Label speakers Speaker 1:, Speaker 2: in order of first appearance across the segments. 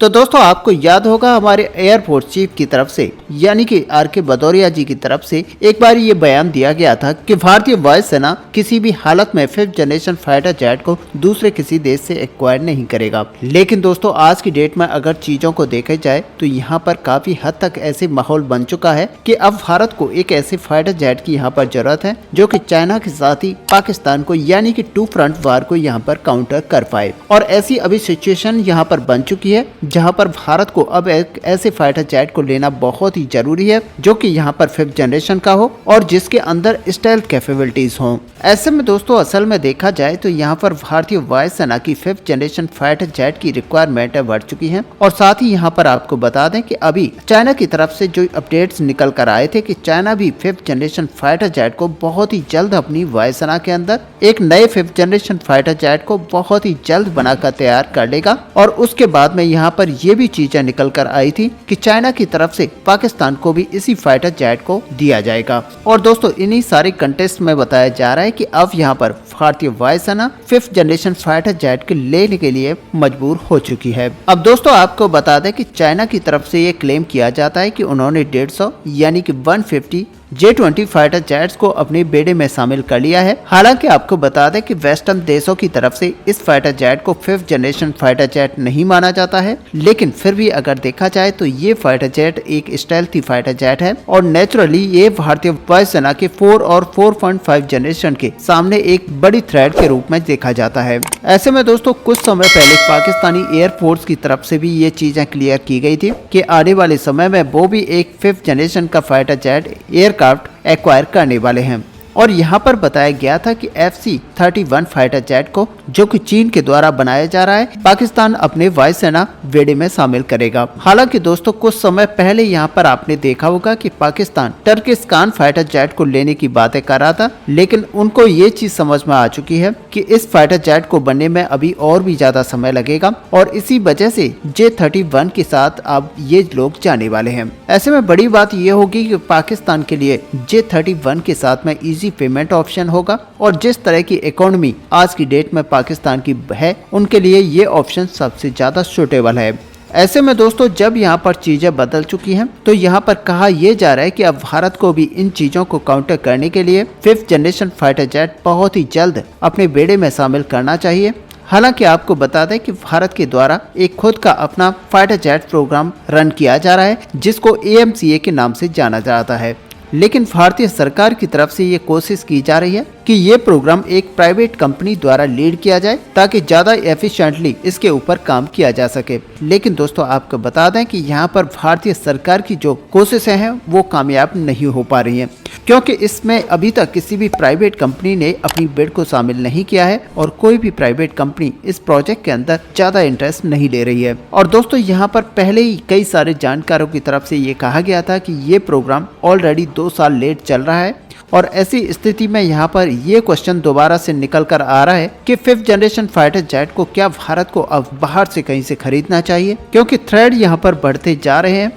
Speaker 1: तो दोस्तों आपको याद होगा हमारे एयरफोर्स चीफ की तरफ से यानी कि आर.के. भदौरिया जी की तरफ से एक बार ये बयान दिया गया था कि भारतीय वायुसेना किसी भी हालत में 5th जनरेशन फाइटर जेट को दूसरे किसी देश से एक्वायर नहीं करेगा। लेकिन दोस्तों आज की डेट में अगर चीजों को देखा जाए तो यहाँ पर काफी हद तक ऐसे माहौल बन चुका है कि अब भारत को एक ऐसे फाइटर जेट की यहाँ पर जरूरत है जो कि चाइना के साथ ही पाकिस्तान को यानी कि 2 फ्रंट वार को यहाँ पर काउंटर कर पाए। और ऐसी अभी सिचुएशन यहाँ पर बन चुकी है जहां पर भारत को अब एक ऐसे फाइटर जेट को लेना बहुत ही जरूरी है जो कि यहां पर 5th जनरेशन का हो और जिसके अंदर स्टेल्थ कैपेबिलिटीज हो। ऐसे में दोस्तों असल में देखा जाए तो यहां पर भारतीय वायुसेना की 5th जनरेशन फाइटर जेट की रिक्वायरमेंट बढ़ चुकी है। और साथ ही यहां पर आपको बता दें कि अभी चाइना की तरफ से जो अपडेट्स निकल कर आए थे कि चाइना भी 5th जनरेशन फाइटर जेट को बहुत ही जल्द अपनी वायुसेना के अंदर एक नए 5th जनरेशन फाइटर जेट को बहुत ही जल्द बनाकर तैयार कर लेगा। और उसके बाद में यहाँ पर ये भी चीजें निकल कर आई थी कि चाइना की तरफ से पाकिस्तान को भी इसी फाइटर जेट को दिया जाएगा। और दोस्तों इन्हीं सारे कंटेस्ट में बताया जा रहा है कि अब यहाँ पर भारतीय वायुसेना 5th जनरेशन फाइटर जेट के लेने के लिए मजबूर हो चुकी है। अब दोस्तों आपको बता दें कि चाइना की तरफ से ये क्लेम किया जाता है कि उन्होंने 150 यानी कि 150 J-20 फाइटर जेट्स को अपने बेड़े में शामिल कर लिया है। हालांकि आपको बता दें कि वेस्टर्न देशों की तरफ से इस फाइटर जेट को 5th जनरेशन फाइटर जेट नहीं माना जाता है, लेकिन फिर भी अगर देखा जाए तो ये फाइटर जेट एक स्टेल्थी फाइटर जेट है और नेचुरली ये भारतीय वायुसेना के 4 और 4.5 जनरेशन के सामने एक बड़ी थ्रेट के रूप में देखा जाता है। ऐसे में दोस्तों कुछ समय पहले पाकिस्तानी एयरफोर्स की तरफ से भी ये चीजें क्लियर की गई थी कि आने वाले समय में वो भी एक 5th जनरेशन का फाइटर जेट एक्वायर करने वाले हैं। और यहाँ पर बताया गया था कि FC-31 फाइटर जेट को जो कि चीन के द्वारा बनाया जा रहा है पाकिस्तान अपने वायुसेना बेड़े में शामिल करेगा। हालांकि दोस्तों कुछ समय पहले यहाँ पर आपने देखा होगा कि पाकिस्तान टर्किस्तान फाइटर जेट को लेने की बातें कर रहा था, लेकिन उनको ये चीज समझ में आ चुकी है कि इस फाइटर जेट को बनने में अभी और भी ज्यादा समय लगेगा और इसी वजह से J-31 के साथ अब ये लोग जाने वाले हैं। ऐसे में बड़ी बात ये होगी कि पाकिस्तान के लिए J-31 के साथ में इजी पेमेंट ऑप्शन होगा और जिस तरह की इकोनॉमी आज की डेट में पाकिस्तान की है उनके लिए ये ऑप्शन सबसे ज्यादा सूटेबल है। ऐसे में दोस्तों जब यहाँ पर चीजें बदल चुकी हैं तो यहाँ पर कहा यह जा रहा है कि अब भारत को भी इन चीजों को काउंटर करने के लिए 5th जनरेशन फाइटर जेट बहुत ही जल्द अपने बेड़े में शामिल करना चाहिए। हालांकि आपको बता दें कि भारत के द्वारा एक खुद का अपना फाइटर जेट प्रोग्राम रन किया जा रहा है जिसको AMCA के नाम से जाना जाता है, लेकिन भारतीय सरकार की तरफ से ये कोशिश की जा रही है कि ये प्रोग्राम एक प्राइवेट कंपनी द्वारा लीड किया जाए ताकि ज्यादा एफिशिएंटली इसके ऊपर काम किया जा सके। लेकिन दोस्तों आपको बता दें कि यहाँ पर भारतीय सरकार की जो कोशिशें हैं वो कामयाब नहीं हो पा रही हैं, क्योंकि इसमें अभी तक किसी भी प्राइवेट कंपनी ने अपनी बिड को शामिल नहीं किया है और कोई भी प्राइवेट कंपनी इस प्रोजेक्ट के अंदर ज्यादा इंटरेस्ट नहीं ले रही है। और दोस्तों यहाँ पर पहले ही कई सारे जानकारों की तरफ से ये कहा गया था कि ये प्रोग्राम ऑलरेडी 2 साल लेट चल रहा है और ऐसी स्थिति में यहाँ पर ये क्वेश्चन दोबारा से निकल कर आ रहा है कि 5th जनरेशन फाइटर जेट को क्या भारत को अब बाहर से कहीं से खरीदना चाहिए, क्योंकि थ्रेड यहाँ पर बढ़ते जा रहे हैं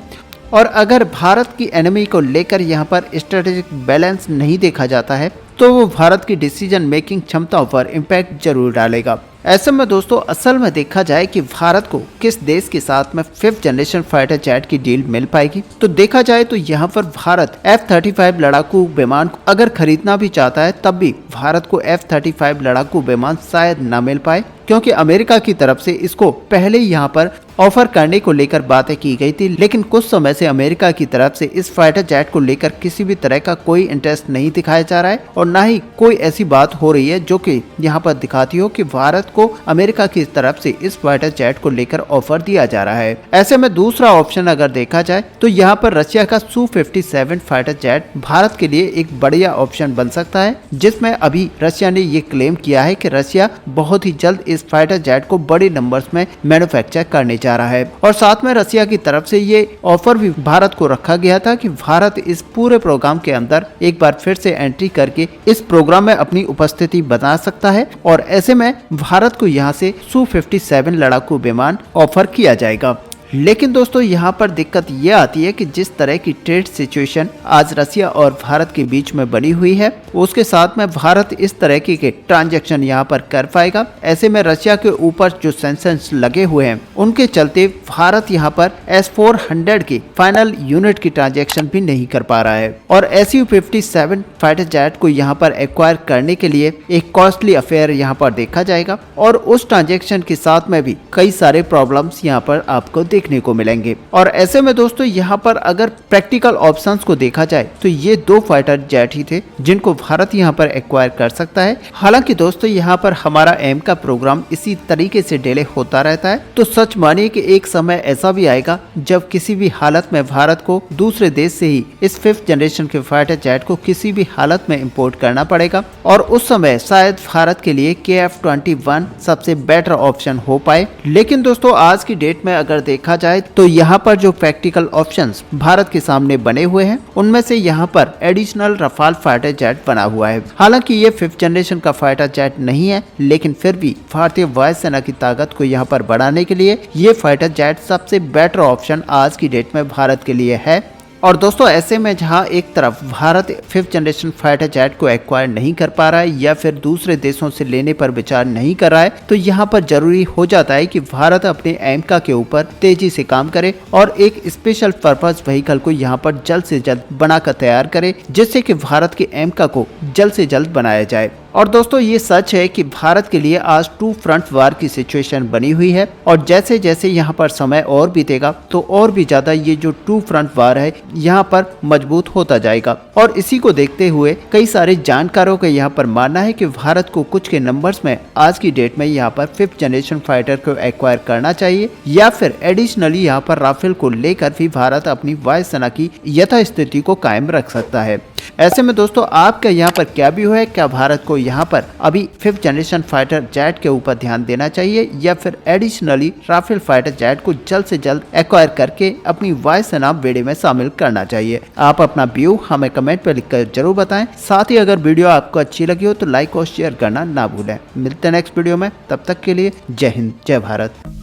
Speaker 1: और अगर भारत की एनिमी को लेकर यहाँ पर स्ट्रेटेजिक बैलेंस नहीं देखा जाता है तो वो भारत की डिसीजन मेकिंग क्षमताओं पर इम्पैक्ट जरूर डालेगा। ऐसे में दोस्तों असल में देखा जाए कि भारत को किस देश के साथ में 5th जनरेशन फाइटर जेट की डील मिल पाएगी, तो देखा जाए तो यहाँ पर भारत F-35 लड़ाकू विमान अगर खरीदना भी चाहता है तब भी भारत को F-35 लड़ाकू विमान शायद न मिल पाए, क्योंकि अमेरिका की तरफ से इसको पहले ही यहाँ पर ऑफर करने को लेकर बातें की गई थी, लेकिन कुछ समय से अमेरिका की तरफ से इस फाइटर जेट को लेकर किसी भी तरह का कोई इंटरेस्ट नहीं दिखाया जा रहा है और ना ही कोई ऐसी बात हो रही है जो कि यहाँ पर दिखाती हो कि भारत को अमेरिका की तरफ से इस फाइटर जेट को लेकर ऑफर दिया जा रहा है। ऐसे में दूसरा ऑप्शन अगर देखा जाए तो यहाँ पर रशिया का Su-57 फाइटर जेट भारत के लिए एक बढ़िया ऑप्शन बन सकता है, जिसमें अभी रशिया ने ये क्लेम किया है कि रशिया बहुत ही जल्द इस फाइटर जेट को बड़े नंबर्स में मैन्युफैक्चर करने जा रहा है। और साथ में रशिया की तरफ से ये ऑफर भी भारत को रखा गया था कि भारत इस पूरे प्रोग्राम के अंदर एक बार फिर से एंट्री करके इस प्रोग्राम में अपनी उपस्थिति बना सकता है और ऐसे में भारत को यहाँ से Su-57 लड़ाकू विमान ऑफर किया जाएगा। लेकिन दोस्तों यहाँ पर दिक्कत ये आती है कि जिस तरह की ट्रेड सिचुएशन आज रसिया और भारत के बीच में बनी हुई है, उसके साथ में भारत इस तरह के ट्रांजैक्शन यहाँ पर कर पाएगा। ऐसे में रशिया के ऊपर जो सैंक्शंस लगे हुए हैं उनके चलते भारत यहाँ पर S-400 की फाइनल यूनिट की ट्रांजैक्शन भी नहीं कर पा रहा है और Su-57 फाइटर जेट को यहाँ पर एक्वायर करने के लिए एक कॉस्टली अफेयर यहाँ पर देखा जाएगा और उस ट्रांजैक्शन के साथ में भी कई सारे प्रॉब्लम्स यहाँ पर आपको देखने को मिलेंगे। और ऐसे में दोस्तों यहाँ पर अगर प्रैक्टिकल ऑप्शंस को देखा जाए तो ये 2 फाइटर जेट ही थे जिनको भारत यहाँ पर एक्वायर कर सकता है। हालांकि दोस्तों यहाँ पर हमारा एम का प्रोग्राम इसी तरीके से डिले होता रहता है, तो सच मानिए कि एक समय ऐसा भी आएगा जब किसी भी हालत में भारत को दूसरे देश से ही इस 5th जनरेशन के फाइटर जेट को किसी भी हालत में इंपोर्ट करना पड़ेगा और उस समय शायद भारत के लिए KF-21 सबसे बेटर ऑप्शन हो पाए। लेकिन दोस्तों आज की डेट में अगर देखा जाए तो यहाँ पर जो प्रैक्टिकल ऑप्शंस भारत के सामने बने हुए हैं उनमें से यहाँ पर एडिशनल रफाल फाइटर जेट बना हुआ है। हालांकि ये 5th जनरेशन का फाइटर जेट नहीं है, लेकिन फिर भी भारतीय वायुसेना की ताकत को यहाँ पर बढ़ाने के लिए ये फाइटर जेट सबसे बेटर ऑप्शन आज की डेट में भारत के लिए है। और दोस्तों ऐसे में जहां एक तरफ Bharat 5th generation fighter jet को एक्वायर नहीं कर पा रहा है या फिर दूसरे देशों से लेने पर विचार नहीं कर रहा है, तो यहां पर जरूरी हो जाता है कि भारत अपने एमका के ऊपर तेजी से काम करे और एक स्पेशल पर्पस व्हीकल को यहां पर जल्द से जल्द बनाकर तैयार करे, जिससे कि भारत के एमका को जल्द से जल्द बनाया जाए। और दोस्तों ये सच है कि भारत के लिए आज 2 फ्रंट वार की सिचुएशन बनी हुई है और जैसे जैसे यहाँ पर समय और बीतेगा तो और भी ज्यादा ये जो 2 फ्रंट वार है यहाँ पर मजबूत होता जाएगा। और इसी को देखते हुए कई सारे जानकारों का यहाँ पर मानना है कि भारत को कुछ के नंबर्स में आज की डेट में यहाँ पर 5th जनरेशन फाइटर को एक्वायर करना चाहिए या फिर एडिशनली यहाँ पर राफेल को लेकर भी भारत अपनी वायुसेना की यथास्थिति को कायम रख सकता है। ऐसे में दोस्तों आपका यहाँ पर क्या व्यू है? क्या भारत को यहाँ पर अभी 5th जनरेशन फाइटर जेट के ऊपर ध्यान देना चाहिए या फिर एडिशनली राफेल फाइटर जेट को जल्द से जल्द एक्वायर करके अपनी वायुसेना बेड़े में शामिल करना चाहिए? आप अपना व्यू हमें कमेंट पर लिखकर जरूर बताएं। साथ ही अगर वीडियो आपको अच्छी लगी हो तो लाइक और शेयर करना ना भूलें। मिलते हैं नेक्स्ट वीडियो में, तब तक के लिए जय हिंद, जय भारत।